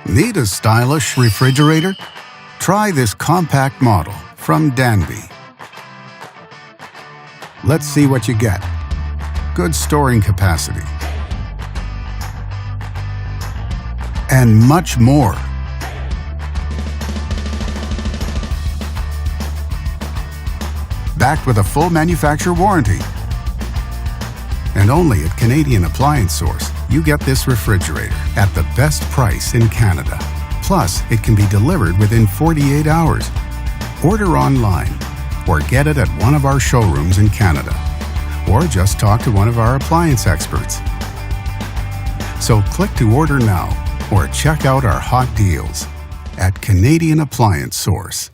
Need a stylish refrigerator? Try this compact model from Danby. Let's see what you get. Good storing capacity. And much more. Backed with a full manufacturer warranty. And only at Canadian Appliance Source, you get this refrigerator at the best price in Canada. Plus, it can be delivered within 48 hours. Order online or get it at one of our showrooms in Canada. Or just talk to one of our appliance experts. So click to order now or check out our hot deals at Canadian Appliance Source.